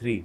3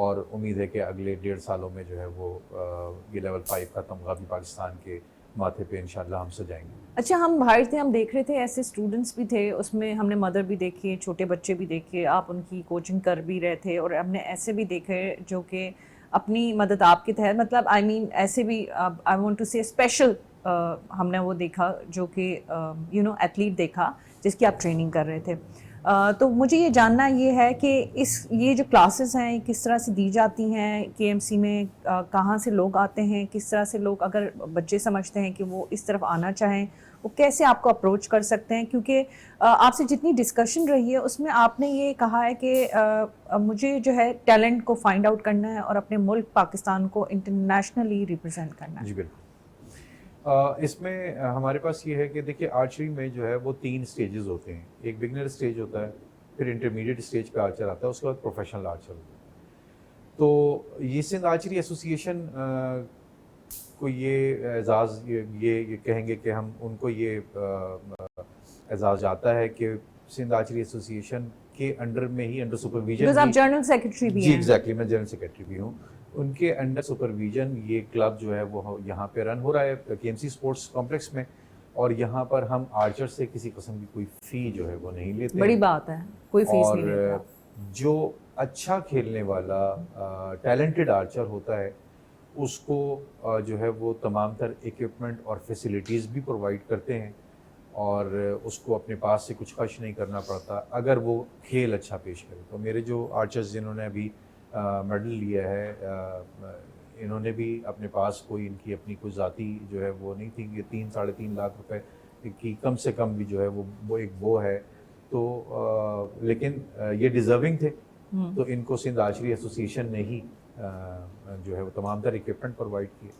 اور امید ہے کہ اگلے 1.5 سالوں میں جو ہے وہ یہ لیول 5 کا تمغہ بھی پاکستان کے ماتھے پہ انشاءاللہ ہم سجائیں گے. اچھا، ہم باہر تھے، ہم دیکھ رہے تھے ایسے اسٹوڈنٹس بھی تھے، اس میں ہم نے مدر بھی دیکھی، چھوٹے بچے بھی دیکھے، آپ ان کی کوچنگ کر بھی رہے تھے، اور ہم نے ایسے بھی دیکھے جو کہ اپنی مدد آپ کے تحت، مطلب آئی مین ایسے بھی آئی وانٹ ٹو سے اسپیشل ہم نے وہ دیکھا جو کہ ایتھلیٹ دیکھا جس کی آپ ٹریننگ کر رہے تھے. تو مجھے یہ جاننا یہ ہے کہ یہ جو کلاسز ہیں کس طرح سے دی جاتی ہیں کے ایم سی میں، کہاں سے لوگ آتے ہیں، کس طرح سے لوگ اگر بچے سمجھتے ہیں کہ وہ اس طرف آنا چاہیں وہ کیسے آپ کو اپروچ کر سکتے ہیں؟ کیونکہ آپ سے جتنی ڈسکشن رہی ہے اس میں آپ نے یہ کہا ہے کہ مجھے جو ہے ٹیلنٹ کو فائنڈ آؤٹ کرنا ہے اور اپنے ملک پاکستان کو انٹرنیشنلی ریپرزینٹ کرنا ہے. جی بالکل. اس میں ہمارے پاس یہ ہے کہ دیکھیے آرچری میں جو ہے وہ 3 سٹیجز ہوتے ہیں. ایک بگنر اسٹیج ہوتا ہے، پھر انٹرمیڈیٹ اسٹیج پہ آرچر آتا ہے، اس کے بعد پروفیشنل آرچر ہوتا ہے. تو یہ سندھ آرچری ایسوسی ایشن کو یہ اعزاز یہ کہیں گے کہ ہم ان کو یہ اعزاز جاتا ہے کہ سندھ آرچری ایسوسی ایشن کے انڈر میں ہی انڈر سپرویژن، آپ جنرل سیکرٹری بھی ہیں. جی ایگزیکٹلی، میں جنرل سیکرٹری بھی ہوں. ان کے انڈر سپرویژن یہ کلب جو ہے وہ یہاں پہ رن ہو رہا ہے کے ایم سی اسپورٹس کمپلیکس میں، اور یہاں پر ہم آرچر سے کسی قسم کی کوئی فی جو ہے وہ نہیں لیتے. بڑی بات ہے، کوئی فیس نہیں لیتے. اور جو اچھا کھیلنے والا ٹیلنٹڈ آرچر ہوتا ہے اس کو جو ہے وہ تمام تر ایکوپمنٹ اور فیسلٹیز بھی پرووائڈ کرتے ہیں، اور اس کو اپنے پاس سے کچھ خرچ نہیں کرنا پڑتا اگر وہ کھیل اچھا پیش کرے. تو میرے جو آرچرز جنہوں نے ابھی میڈل لیا ہے، انہوں نے بھی اپنے پاس کوئی ان کی اپنی کوئی ذاتی جو ہے وہ نہیں تھی. یہ 3-3.5 لاکھ روپے کی کم سے کم بھی جو ہے وہ ایک وہ ہے. تو لیکن یہ ڈیزرونگ تھے، تو ان کو سندھ آرچری ایسوسی ایشن نے ہی جو ہے وہ تمام تر ایکوپمنٹ پرووائڈ کیے،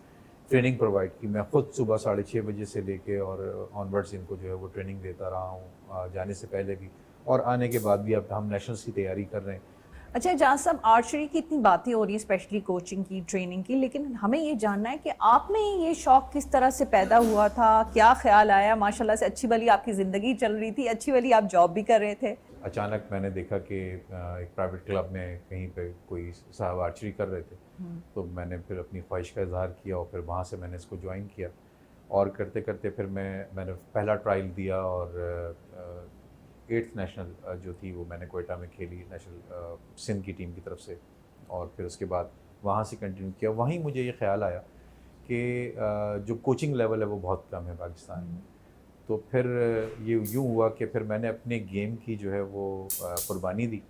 ٹریننگ پرووائڈ کی. میں خود صبح 6:30 بجے سے لے کے اور آن ورڈس ان کو جو ہے وہ ٹریننگ دیتا رہا ہوں، جانے سے پہلے بھی اور آنے کے بعد بھی. اب ہم نیشنلز کی تیاری کر رہے ہیں. اچھا جہاں صاحب، آرچری کی اتنی باتیں ہو رہی ہیں اسپیشلی کوچنگ کی، ٹریننگ کی، لیکن ہمیں یہ جاننا ہے کہ آپ میں یہ شوق کس طرح سے پیدا ہوا تھا، کیا خیال آیا؟ ماشاءاللہ سے اچھی بھلی آپ کی زندگی چل رہی تھی، اچھی بھلی آپ جاب بھی کر رہے تھے. اچانک میں نے دیکھا کہ ایک پرائیویٹ کلب میں کہیں پہ کوئی صاحب آرچری کر رہے تھے، تو میں نے پھر اپنی خواہش کا اظہار کیا اور پھر وہاں سے میں نے اس کو جوائن کیا. اور کرتے کرتے پھر میں نے پہلا ٹرائل دیا، اور 8th نیشنل جو تھی وہ میں نے کوئٹہ میں کھیلی، نیشنل سندھ کی ٹیم کی طرف سے. اور پھر اس کے بعد وہاں سے کنٹینیو کیا. وہیں مجھے یہ خیال آیا کہ جو کوچنگ لیول ہے وہ بہت کم ہے پاکستان میں. تو پھر یہ یوں ہوا کہ پھر میں نے اپنے گیم کی جو ہے وہ قربانی دی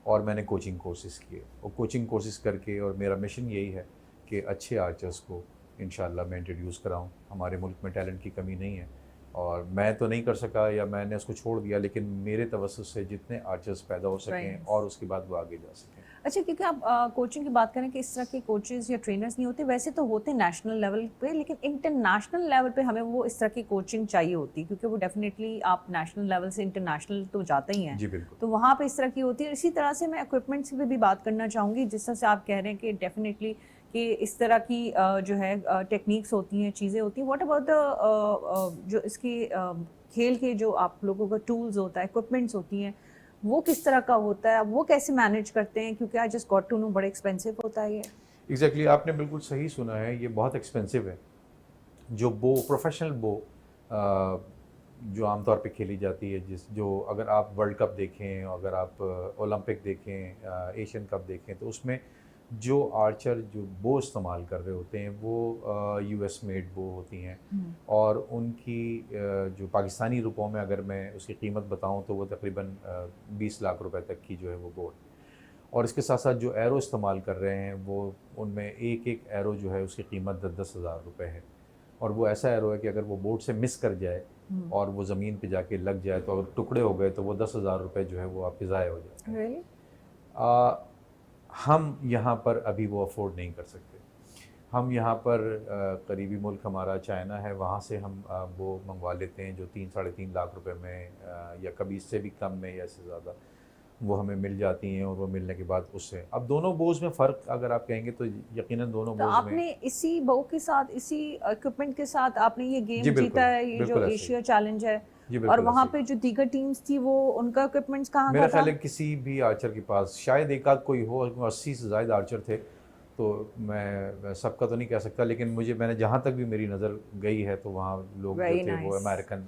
اور میں نے کوچنگ کورسز کیے. اور کوچنگ کورسز کر کے، اور میرا مشن یہی ہے کہ اچھے آرچرز کو انشاءاللہ میں انٹروڈیوس کراؤں. ہمارے ملک میں ٹیلنٹ کی کمی نہیں ہے، اور میں تو نہیں کر سکا یا میں نے اس کو چھوڑ دیا، لیکن میرے توسط سے جتنے آرچرز پیدا ہو سکیں اور اس کے بعد وہ آگے جا سکیں. اچھا، کیونکہ آپ کوچنگ کی بات کریں کہ اس طرح کے کوچز یا ٹرینرز نہیں ہوتے، ویسے تو ہوتے نیشنل لیول پہ، لیکن انٹرنیشنل لیول پہ ہمیں وہ اس طرح کی کوچنگ چاہیے ہوتی، کیونکہ وہ ڈیفینیٹلی آپ نیشنل لیول سے انٹرنیشنل تو جاتے ہی ہیں. جی بالکل. تو وہاں پہ اس طرح کی ہوتی ہے. اسی طرح سے میں اکوپمنٹس پہ بھی بات کرنا چاہوں گی، جس طرح سے آپ کہہ رہے ہیں کہ ڈیفینیٹلی کہ اس طرح کی جو ہے ٹیکنیکس ہوتی ہیں، چیزیں ہوتی ہیں. واٹ اباؤٹ جو اس کی کھیل کے جو آپ لوگوں کا ٹولز ہوتا ہے، اکوپمنٹس ہوتی ہیں، وہ کس طرح کا ہوتا ہے، وہ کیسے مینیج کرتے ہیں؟ کیونکہ I just got to know بڑے ایکسپینسو ہوتا ہے یہ. ایگزیکٹلی، آپ نے بالکل صحیح سنا ہے، یہ بہت ایکسپینسو ہے. جو پروفیشنل جو عام طور پہ کھیلی جاتی ہے، جو اگر آپ ورلڈ کپ دیکھیں، اگر آپ اولمپک دیکھیں، ایشین کپ دیکھیں، تو اس میں جو آرچر جو بو استعمال کر رہے ہوتے ہیں وہ یو ایس میڈ بو ہوتی ہیں، اور ان کی جو پاکستانی روپوں میں اگر میں اس کی قیمت بتاؤں تو وہ تقریباً 20 لاکھ روپے تک کی جو ہے وہ بو ہے. اور اس کے ساتھ ساتھ جو ایرو استعمال کر رہے ہیں وہ ان میں ایک ایرو جو ہے اس کی قیمت 10 ہزار روپے ہے. اور وہ ایسا ایرو ہے کہ اگر وہ بورڈ سے مس کر جائے اور وہ زمین پہ جا کے لگ جائے تو اگر ٹکڑے ہو گئے تو وہ 10,000 روپے جو ہے وہ آپ کے ضائع ہو جاتے ہیں. ہم یہاں پر ابھی وہ افورڈ نہیں کر سکتے. ہم یہاں پر قریبی ملک ہمارا چائنا ہے، وہاں سے ہم وہ منگوا لیتے ہیں جو 3-3.5 لاکھ روپے میں یا کبھی اس سے بھی کم میں یا اس سے زیادہ وہ ہمیں مل جاتی ہیں. اور وہ ملنے کے بعد اس سے اب دونوں بوز میں فرق اگر آپ کہیں گے تو یقیناً دونوں بوز میں. آپ نے اسی بو کے ساتھ، اسی اکوپمنٹ کے ساتھ آپ نے یہ گیم جیتا ہے، یہ جو ایشیا چیلنج ہے جی اور وہاں پہ جو دیگر ٹیمز تھی وہ ان کا اکوپمنٹس کہاں میرا کا تھا؟ خیال ہے کسی بھی آرچر کے پاس شاید ایک آدھ کوئی ہو, 80 سے زائد آرچر تھے, تو میں سب کا تو نہیں کہہ سکتا, لیکن میں نے جہاں تک بھی میری نظر گئی ہے تو وہاں لوگ جو تھے وہ امریکن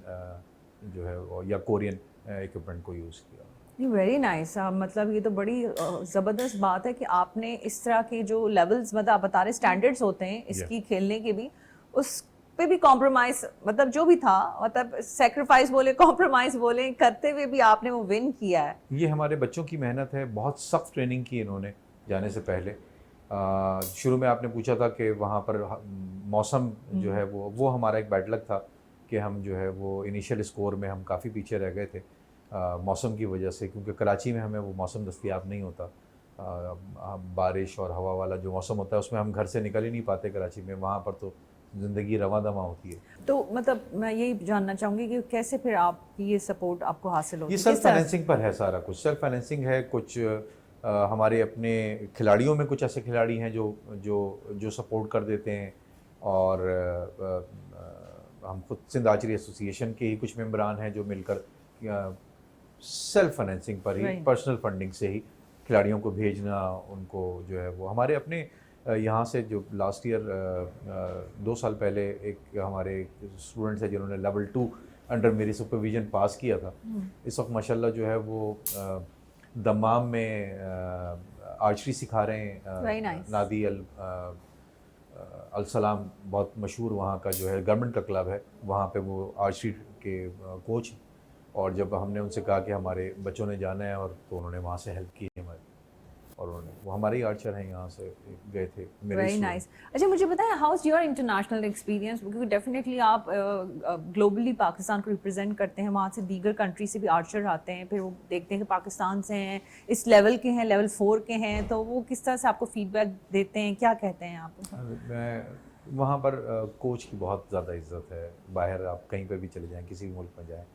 جو ہے یا کورین اکوپمنٹ کو یوز کیا. Very nice. مطلب یہ تو بڑی زبردست بات ہے کہ آپ نے اس طرح کے جو لیولز, مطلب آپ بتا رہے اسٹینڈرڈس ہوتے ہیں اس کی کھیلنے کے بھی, اس پہ بھی کمپرومائز, مطلب جو بھی تھا, مطلب سیکریفائس بولے کمپرومائز بولیں, کرتے ہوئے بھی آپ نے وہ ون کیا ہے. یہ ہمارے بچوں کی محنت ہے, بہت سخت ٹریننگ کی انہوں نے جانے سے پہلے. شروع میں آپ نے پوچھا تھا کہ وہاں پر موسم جو ہے وہ ہمارا ایک بیڈ لک تھا کہ ہم جو ہے وہ انیشیل اسکور میں ہم کافی پیچھے رہ گئے تھے موسم کی وجہ سے, کیونکہ کراچی میں ہمیں وہ موسم دستیاب نہیں ہوتا. بارش اور ہوا والا جو موسم ہوتا ہے اس میں ہم گھر سے نکل ہی نہیں پاتے کراچی میں, وہاں پر تو زندگی رواں دواں ہوتی ہے. تو مطلب میں یہی جاننا چاہوں گی کہ کیسے پھر آپ کی یہ سپورٹ آپ کو حاصل ہوتی ہے؟ یہ سیلف فائنینسنگ پر ہے سارا کچھ, سیلف فائنینسنگ ہے. کچھ ہمارے اپنے کھلاڑیوں میں کچھ ایسے کھلاڑی ہیں جو سپورٹ کر دیتے ہیں, اور ہم خود سندھ آرچری ایسوسی ایشن کے ہی کچھ ممبران ہیں جو مل کر سیلف فائنینسنگ پر ہی, پرسنل فنڈنگ سے ہی کھلاڑیوں کو بھیجنا, ان کو جو ہے وہ ہمارے اپنے یہاں سے جو لاسٹ ایئر 2 سال پہلے ایک ہمارے اسٹوڈنٹس ہیں جنہوں نے لیول 2 انڈر میری سپرویژن پاس کیا تھا, اس وقت ماشاءاللہ جو ہے وہ دمام میں آرچری سکھا رہے ہیں. نادی السلام بہت مشہور وہاں کا جو ہے گورنمنٹ کا کلب ہے, وہاں پہ وہ آرچری کے کوچ ہیں, اور جب ہم نے ان سے کہا کہ ہمارے بچوں نے جانا ہے, اور تو انہوں نے وہاں سے ہیلپ کی ہماری, اور وہ ہمارے ہی آرچر ہیں, یہاں سے گئے تھے. Very nice. اچھا مجھے بتائیں, how is your international experience, کیونکہ ڈیفینیٹلی آپ گلوبلی پاکستان کو ریپرزینٹ کرتے ہیں, وہاں سے دیگر کنٹری سے بھی آرچر آتے ہیں, پھر وہ دیکھتے ہیں کہ پاکستان سے ہیں, اس لیول کے ہیں, لیول 4 کے ہیں, تو وہ کس طرح سے آپ کو فیڈ بیک دیتے ہیں, کیا کہتے ہیں آپ؟ میں وہاں پر کوچ کی بہت زیادہ عزت ہے. باہر آپ کہیں پہ بھی چلے جائیں, کسی بھی ملک میں جائیں,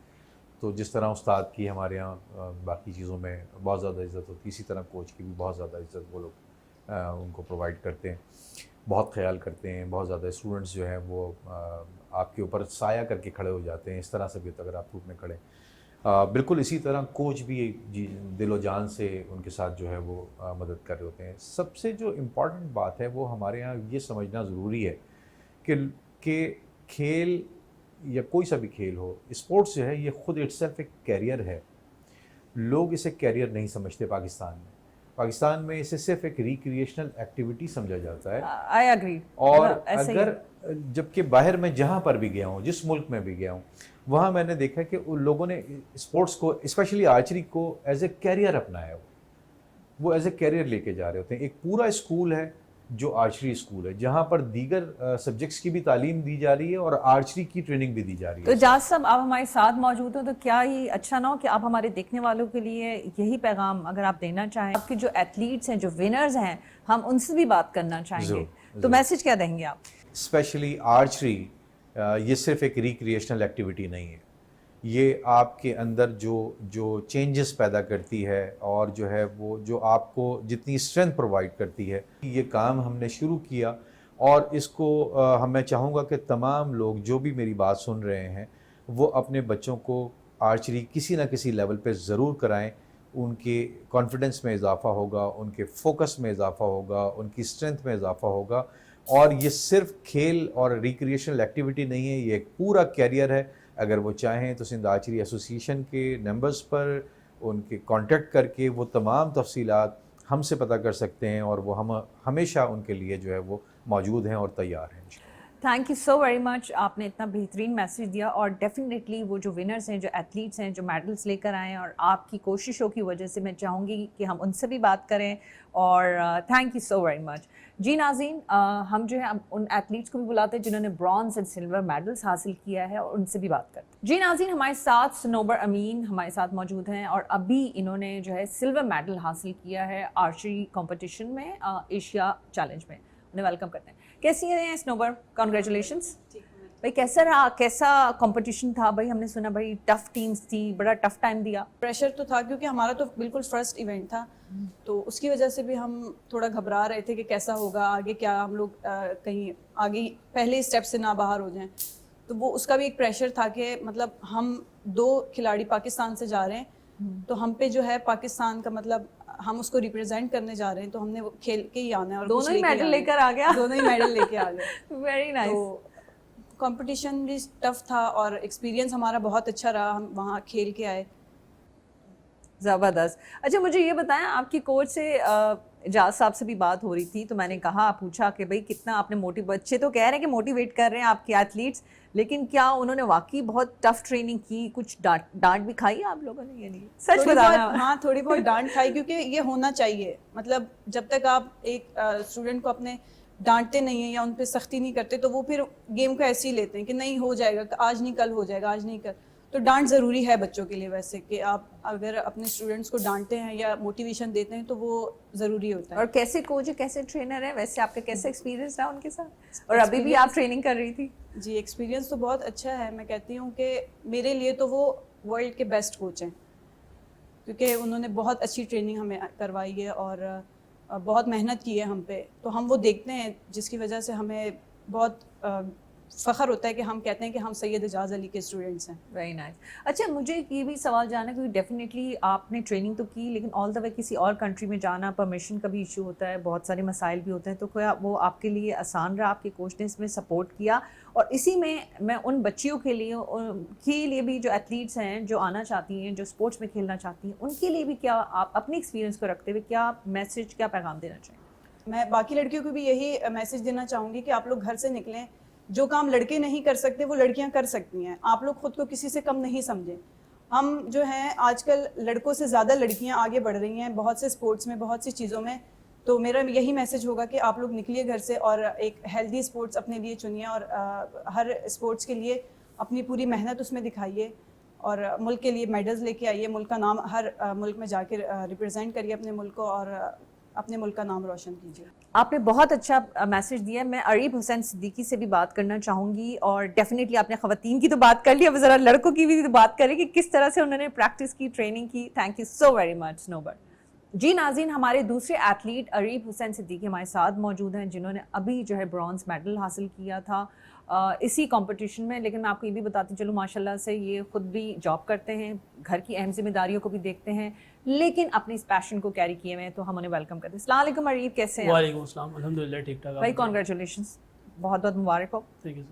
تو جس طرح استاد کی ہمارے یہاں باقی چیزوں میں بہت زیادہ عزت ہوتی ہے, اسی طرح کوچ کی بھی بہت زیادہ عزت وہ لوگ ان کو پرووائڈ کرتے ہیں, بہت خیال کرتے ہیں. بہت زیادہ اسٹوڈنٹس جو ہیں وہ آپ کے اوپر سایہ کر کے کھڑے ہو جاتے ہیں, اس طرح سے بھی اگر آپ دھوپ میں کھڑے. بالکل اسی طرح کوچ بھی دل و جان سے ان کے ساتھ جو ہے وہ مدد کر رہے ہوتے ہیں. سب سے جو امپورٹنٹ بات ہے وہ ہمارے یہاں یہ سمجھنا ضروری ہے کہ کھیل یا کوئی سا بھی کھیل ہو, اسپورٹس جو ہے یہ خود اٹ سیلف ایک کیریئر ہے. لوگ اسے کیریئر نہیں سمجھتے پاکستان میں اسے صرف ایک ریکریشنل ایکٹیویٹی سمجھا جاتا ہے. I agree. اور اگر جبکہ باہر میں جہاں پر بھی گیا ہوں, جس ملک میں بھی گیا ہوں, وہاں میں نے دیکھا کہ ان لوگوں نے اسپورٹس کو, اسپیشلی آرچری کو, ایز اے کیریئر اپنایا ہے. وہ ایز اے کیریئر لے کے جا رہے ہوتے ہیں. ایک پورا اسکول ہے جو آرچری اسکول ہے, جہاں پر دیگر سبجیکٹس کی بھی تعلیم دی جا رہی ہے اور آرچری کی ٹریننگ بھی دی جا رہی ہے. تو اجاز صاحب آپ ہمارے ساتھ موجود ہوں, تو کیا ہی اچھا نہ ہو کہ آپ ہمارے دیکھنے والوں کے لیے یہی پیغام اگر آپ دینا چاہیں, آپ کے جو ایتھلیٹس ہیں, جو ونرز ہیں, ہم ان سے بھی بات کرنا چاہیں گے, تو میسج کیا دیں گے آپ؟ اسپیشلی آرچری یہ صرف ایک ریکریشنل ایکٹیویٹی نہیں ہے, یہ آپ کے اندر جو چینجز پیدا کرتی ہے, اور جو ہے وہ جو آپ کو جتنی اسٹرینتھ پرووائڈ کرتی ہے. یہ کام ہم نے شروع کیا, اور اس کو میں چاہوں گا کہ تمام لوگ جو بھی میری بات سن رہے ہیں وہ اپنے بچوں کو آرچری کسی نہ کسی لیول پہ ضرور کرائیں. ان کے کانفیڈنس میں اضافہ ہوگا, ان کے فوکس میں اضافہ ہوگا, ان کی اسٹرینتھ میں اضافہ ہوگا. اور یہ صرف کھیل اور ریکریشنل ایکٹیویٹی نہیں ہے, یہ ایک پورا کیریئر ہے. اگر وہ چاہیں تو سندھ آرچری ایسوسی ایشن کے نمبرز پر ان کے کانٹیکٹ کر کے وہ تمام تفصیلات ہم سے پتہ کر سکتے ہیں, اور وہ ہم ہمیشہ ان کے لیے جو ہے وہ موجود ہیں اور تیار ہیں. تھینک یو سو ویری مچ, آپ نے اتنا بہترین میسیج دیا, اور ڈیفینیٹلی وہ جو ونرز ہیں, جو ایتھلیٹس ہیں, جو میڈلس لے کر آئے ہیں, اور آپ کی کوششوں کی وجہ سے میں چاہوں گی کہ ہم ان سے بھی بات کریں, اور thank you so very much. جی ناظرین, ہم جو ہے ان ایتھلیٹس کو بھی بلاتے ہیں جنہوں نے برانز اینڈ سلور میڈلس حاصل کیا ہے, اور ان سے بھی بات کرتے ہیں. جی ناظرین, ہمارے ساتھ سنوبر امین ہمارے ساتھ موجود ہیں, اور ابھی انہوں نے جو ہے سلور میڈل حاصل کیا ہے آرچری کمپٹیشن میں, ایشیا چیلنج میں. انہیں ویلکم کرتے ہیں. کیسی ہیں سنوبر؟ کنگریچولیشنس بھائی. کیسا رہا, کیسا کمپٹیشن تھا بھائی؟ ہم نے سنا بھائی ٹف ٹیمز تھی, بڑا ٹف ٹائم دیا. پریشر تو تھا کیونکہ ہمارا تو بالکل فرسٹ ایونٹ تھا, تو اس کی وجہ سے بھی ہم تھوڑا گھبرا رہے تھے کہ کیسا ہوگا آگے, کیا ہم لوگ کہیں آگے پہلے اسٹیپ سے نہ باہر ہو جائیں. تو وہ اس کا بھی ایک پریشر تھا کہ مطلب ہم 2 کھلاڑی پاکستان سے جا رہے ہیں تو ہم پہ جو ہے پاکستان کا مطلب ہم اس کو ریپرزینٹ کرنے جا رہے ہیں تو ہم نے وہ کھیل کے ہی آنا ہے اور دونوں ہی میڈل لے کر آ گیا. دونوں ہی میڈل لے کے آ گئے. Very nice. تو کمپٹیشن بھی ٹف تھا اور ایکسپیرینس ہمارا بہت اچھا رہا, ہم وہاں کھیل کے آئے. زبردست. اچھا مجھے یہ بتائیں, آپ کی کوچ سے اجاز صاحب سے بھی بات ہو رہی تھی تو میں نے کہا پوچھا کہ بھائی کتنا آپ نے بچے تو کہہ رہے ہیں کہ موٹیویٹ کر رہے ہیں آپ کے ایتھلیٹس, لیکن کیا انہوں نے واقعی بہت ٹف ٹریننگ کی, کچھ ڈانٹ بھی کھائی آپ لوگوں نے؟ یعنی سچ بتانا. ہاں تھوڑی بہت ڈانٹ کھائی, کیونکہ یہ ہونا چاہیے. مطلب جب تک آپ ایک اسٹوڈنٹ کو اپنے ڈانٹتے نہیں ہیں یا ان پہ سختی نہیں کرتے تو وہ پھر گیم کو ایسے ہی لیتے ہیں کہ نہیں ہو جائے گا, آج نہیں کل ہو جائے گا, آج نہیں کل. تو ڈانٹ ضروری ہے بچوں کے لیے ویسے, کہ آپ اگر اپنے اسٹوڈنٹس کو ڈانٹتے ہیں یا موٹیویشن دیتے ہیں تو وہ ضروری ہوتا ہے. اور کیسے کوچ ہے, کیسے ٹرینر ہے, ویسے آپ کا کیسے ایکسپیرینس رہا ان کے ساتھ, اور ابھی بھی آپ ٹریننگ کر رہی تھی؟ جی ایکسپیرینس تو بہت اچھا ہے. میں کہتی ہوں کہ میرے لیے تو وہ ورلڈ کے بیسٹ کوچ ہیں, کیونکہ انہوں نے بہت اچھی ٹریننگ ہمیں کروائی ہے اور بہت محنت کی ہے ہم پہ. تو ہم وہ دیکھتے ہیں جس کی وجہ سے ہمیں بہت فخر ہوتا ہے کہ ہم کہتے ہیں کہ ہم سید اجاز علی کے اسٹوڈنٹس ہیں. Very nice. اچھا مجھے یہ بھی سوال جانا ہے, کیونکہ ڈیفینیٹلی آپ نے ٹریننگ تو کی لیکن آل دا وے کسی اور کنٹری میں جانا, پرمیشن کا بھی ایشو ہوتا ہے, بہت سارے مسائل بھی ہوتے ہیں, تو کیا وہ آپ کے لیے آسان رہا؟ آپ کے کوچ نے اس میں سپورٹ کیا؟ اور اسی میں ان بچیوں کے لیے بھی جو ایتھلیٹس ہیں, جو آنا چاہتی ہیں, جو اسپورٹس میں کھیلنا چاہتی ہیں, ان کے لیے بھی کیا آپ اپنے ایکسپیرینس کو رکھتے ہوئے کیا میسج, کیا پیغام دینا چاہیں؟ میں باقی لڑکیوں کو بھی یہی میسج دینا چاہوں گی کہ آپ لوگ گھر سے نکلیں, جو کام لڑکے نہیں کر سکتے وہ لڑکیاں کر سکتی ہیں. آپ لوگ خود کو کسی سے کم نہیں سمجھیں. ہم جو ہیں آج کل لڑکوں سے زیادہ لڑکیاں آگے بڑھ رہی ہیں بہت سے اسپورٹس میں, بہت سی چیزوں میں. تو میرا یہی میسج ہوگا کہ آپ لوگ نکلیے گھر سے اور ایک ہیلدی اسپورٹس اپنے لیے چنیے اور ہر اسپورٹس کے لیے اپنی پوری محنت اس میں دکھائیے اور ملک کے لیے میڈلز لے کے آئیے. ملک کا نام ہر ملک میں جا کے ریپرزینٹ کریے اپنے ملک کو اور اپنے ملک کا نام روشن کیجیے. آپ نے بہت اچھا میسج دیا. میں عریب حسین صدیقی سے بھی بات کرنا چاہوں گی, اور ڈیفینیٹلی آپ نے خواتین کی تو بات کر لی, اب ذرا لڑکوں کی بھی بات کریں کہ کس طرح سے انہوں نے پریکٹس کی, ٹریننگ کی. Thank you so very much نوبر. جی ناظرین, ہمارے دوسرے ایتھلیٹ عریب حسین صدیقی ہمارے ساتھ موجود ہیں, جنہوں نے ابھی جو ہے برونز میڈل حاصل کیا تھا اسی کمپٹیشن میں. لیکن میں آپ کو یہ بھی بتاتی چلوں, ماشاء اللہ سے یہ خود بھی جاب کرتے ہیں, گھر کی اہم ذمہ داریوں کو بھی دیکھتے ہیں, لیکن اپنی اس پیشن کو کیری کیے ہوئے ہیں, تو ہم انہیں ویلکم کرتے ہیں. السلام علیکم عریب, کیسے ہیں؟ وعلیکم السلام, الحمدللہ ٹھیک ٹھاک. بھائی کانگریچولیشنس, بہت بہت مبارک ہو.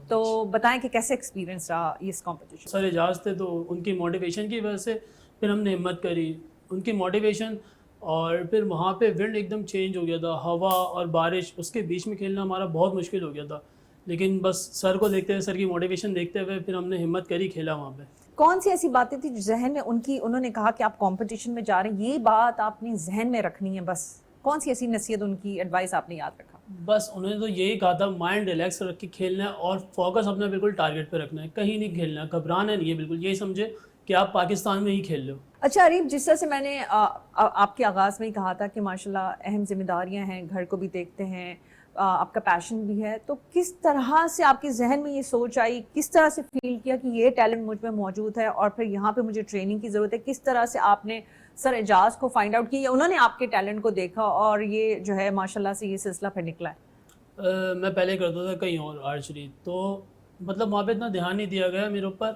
تو بتائیں کہ کیسے ایکسپیرینس رہا اس کمپٹیشن؟ سر اجاز تھے تو ان کی موٹیویشن کی وجہ سے پھر ہم نے ہمت کری, ان کی موٹیویشن, اور پھر وہاں پہ ونڈ ایک دم چینج ہو گیا تھا, ہوا اور بارش, اس کے بیچ میں کھیلنا ہمارا بہت مشکل ہو گیا تھا. لیکن بس سر کو دیکھتے ہوئے, سر کی موٹیویشن دیکھتے ہوئے پھر ہم نے ہمت کری, کھیلا وہاں پہ. کون سی ایسی باتیں تھی جو ذہن میں انہوں نے کہا کہ آپ کمپٹیشن میں جا رہے ہیں, یہ بات آپ نے ذہن میں رکھنی ہے بس؟ کون سی ایسی نصیحت, ان کی ایڈوائس آپ نے یاد رکھا؟ بس انہوں نے تو یہی کہا تھا, مائنڈ ریلیکس رکھ کے کھیلنا ہے اور فوکس اپنا بالکل ٹارگیٹ پہ رکھنا ہے, کہیں نہیں کھیلنا ہے, گھبرانا نہیں ہے بالکل. یہی سمجھے کہ آپ پاکستان میں ہی کھیل لو. اچھا عریب, جس طرح سے میں نے آپ کے آغاز میں ہی کہا تھا کہ ماشاءاللہ اہم ذمہ داریاں ہیں, گھر کو بھی دیکھتے ہیں, آپ کا پیشن بھی ہے, تو کس طرح سے آپ کے ذہن میں یہ سوچ آئی, کس طرح سے فیل کیا کہ یہ ٹیلنٹ مجھ میں موجود ہے اور پھر یہاں پہ مجھے ٹریننگ کی ضرورت ہے؟ کس طرح سے آپ نے سر اجاز کو فائنڈ آؤٹ کیا یا انہوں نے آپ کے ٹیلنٹ کو دیکھا اور یہ جو ہے ماشاءاللہ سے یہ سلسلہ پھر نکلا ہے؟ میں پہلے کرتا تھا کہیں اور آرچری, تو مطلب وہاں پہ اتنا دھیان نہیں دیا گیا میرے اوپر,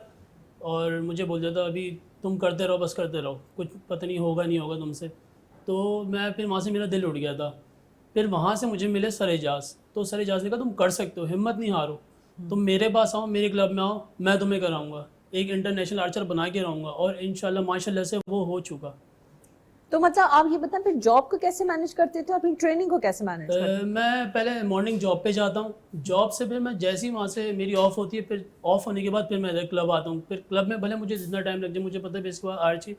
اور مجھے بولتا تھا ابھی تم کرتے رہو, بس کرتے رہو, کچھ پتہ نہیں ہوگا نہیں ہوگا تم سے. تو میں پھر وہاں سے میرا دل اٹھ گیا تھا. پھر وہاں سے مجھے ملے سر اجاز, تو سر اجاز نے کہا تم کر سکتے ہو, ہمت نہیں ہارو, تم میرے پاس آؤ, میرے کلب میں آؤ, میں تمہیں کراؤں گا, ایک انٹرنیشنل آرچر بنا کے رہوں گا. اور انشاءاللہ ماشاءاللہ سے وہ ہو چکا. تو مطلب آپ یہ بتائیں پھر جاب کو کیسے مینیج کرتے تھے اور پھر ٹریننگ کو کیسے مینیج کرتے تھے؟ میں پہلے مارننگ جاب پہ جاتا ہوں, جاب سے پھر میں جیسے ہی وہاں سے میری آف ہوتی ہے, پھر آف ہونے کے بعد پھر میں کلب آتا ہوں. پھر کلب میں بھلے مجھے جتنا ٹائم لگ جائے, مجھے پتہ ہے پھر اس کے بعد آرچی,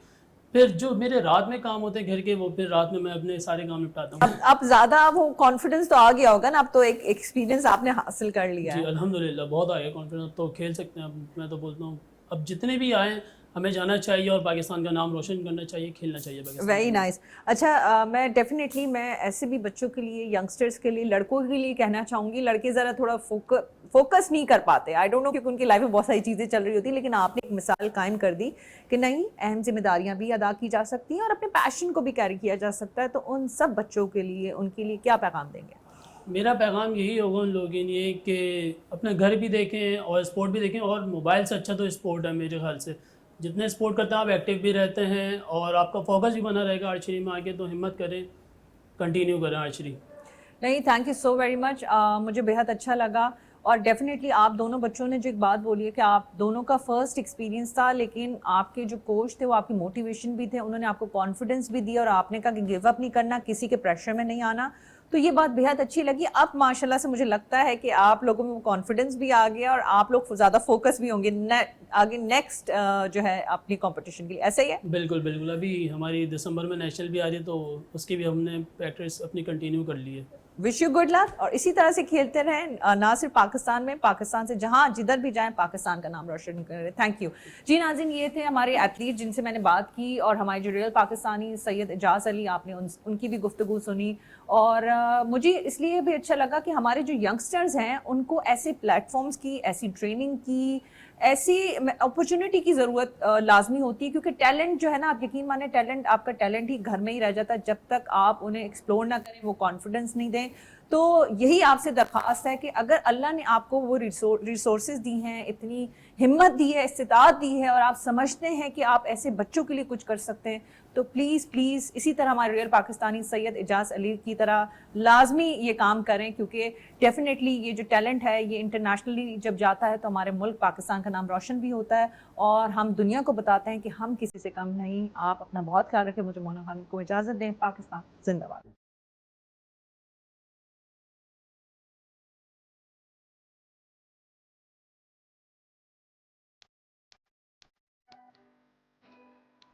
پھر جو میرے رات میں کام ہوتے ہیں گھر کے, وہ پھر رات میں اپنے سارے کام نپٹاتا ہوں. اب زیادہ وہ کانفیڈنس تو آ گیا ہوگا نا, اب تو ایک ایکسپیرینس آپ نے حاصل کر لیا ہے. جی الحمدللہ بہت آ گیا کانفیڈنس, تو کھیل سکتے ہیں اب. میں تو بولتا ہوں اب جتنے بھی آئیں ہمیں جانا چاہیے اور پاکستان کا نام روشن کرنا چاہیے, کھیلنا چاہیے پاکستان. Very nice. اچھا میں ڈیفینیٹلی میں ایسے بھی بچوں کے لیے, ینگسٹرس کے لیے, لڑکوں کے لیے کہنا چاہوں گی, لڑکے ذرا تھوڑا فوکس نہیں کر پاتے, آئی ڈونٹ نو, کیونکہ ان کی لائف میں بہت ساری چیزیں چل رہی ہوتی ہیں, لیکن آپ نے ایک مثال قائم کر دی کہ نہیں, اہم ذمہ داریاں بھی ادا کی جا سکتی ہیں اور اپنے پیشن کو بھی کیری کیا جا سکتا ہے. تو ان سب بچوں کے لیے, ان کے لیے کیا پیغام دیں گے؟ میرا پیغام یہی ہوگا ان لوگوں کے لیے کہ اپنا گھر بھی دیکھیں اور اسپورٹ بھی دیکھیں, اور موبائل سے اچھا تو اسپورٹ ہے میرے خیال سے. جتنے اسپورٹ کرتے ہیں آپ ایکٹیو بھی رہتے ہیں اور آپ کا فوکس بھی بنا رہے گا آرچری میں آگے, تو ہمت کریں, کنٹینیو کریں آرچری. نہیں, تھینک یو سو ویری مچ, مجھے بہت اچھا لگا. اور ڈیفینیٹلی آپ دونوں بچوں نے جو ایک بات بولی ہے کہ آپ دونوں کا فرسٹ ایکسپیرینس تھا, لیکن آپ کے جو کوچ تھے وہ آپ کی موٹیویشن بھی تھے, انہوں نے آپ کو کانفیڈنس بھی دیا اور آپ نے کہا کہ گیو اپ نہیں کرنا, کسی کے پریشر میں نہیں آنا. تو یہ بات بہت اچھی لگی. اب ماشاءاللہ سے مجھے لگتا ہے کہ آپ لوگوں میں وہ کانفیڈنس بھی آ گیا اور آپ لوگ زیادہ فوکس بھی ہوں گے آگے نیکسٹ جو ہے اپنی کمپٹیشن کے لیے. ایسا ہی ہے؟ بالکل بالکل. ابھی ہماری دسمبر میں نیشنل بھی آ رہی ہے, تو اس کی بھی ہم نے پریکٹس اپنی کنٹینیو کر لی ہے. وش یو گڈ لک, اور اسی طرح سے کھیلتے رہیں, نہ صرف پاکستان میں, پاکستان سے جہاں جدھر بھی جائیں پاکستان کا نام روشن کریں. تھینک یو جی. ناظرین, یہ تھے ہمارے ایتھلیٹ جن سے میں نے بات کی, اور ہمارے جو ریئل پاکستانی سید اعجاز علی, آپ نے ان کی بھی گفتگو سنی. اور مجھے اس لیے بھی اچھا لگا کہ ہمارے جو ینگسٹرز ہیں ان کو ایسے پلیٹ فارمز کی, ایسی ٹریننگ کی, ایسی اپرچونٹی کی ضرورت لازمی ہوتی ہے, کیونکہ ٹیلنٹ جو ہے نا, آپ یقین مانیں ٹیلنٹ, آپ کا ٹیلنٹ ہی گھر میں ہی رہ جاتا ہے جب تک آپ انہیں ایکسپلور نہ کریں, وہ کانفیڈنس نہیں دیں. تو یہی آپ سے درخواست ہے کہ اگر اللہ نے آپ کو وہ ریسورسز دی ہیں, اتنی ہمت دی ہے, استطاعت دی ہے, اور آپ سمجھتے ہیں کہ آپ ایسے بچوں کے لیے کچھ کر سکتے ہیں, تو پلیز پلیز اسی طرح ہمارے ریئل پاکستانی سید اعجاز علی کی طرح لازمی یہ کام کریں, کیونکہ ڈیفینیٹلی یہ جو ٹیلنٹ ہے یہ انٹرنیشنلی جب جاتا ہے تو ہمارے ملک پاکستان کا نام روشن بھی ہوتا ہے, اور ہم دنیا کو بتاتے ہیں کہ ہم کسی سے کم نہیں. آپ اپنا بہت خیال رکھیں. مجھے مونا خان کو اجازت دیں. پاکستان زندہ باد.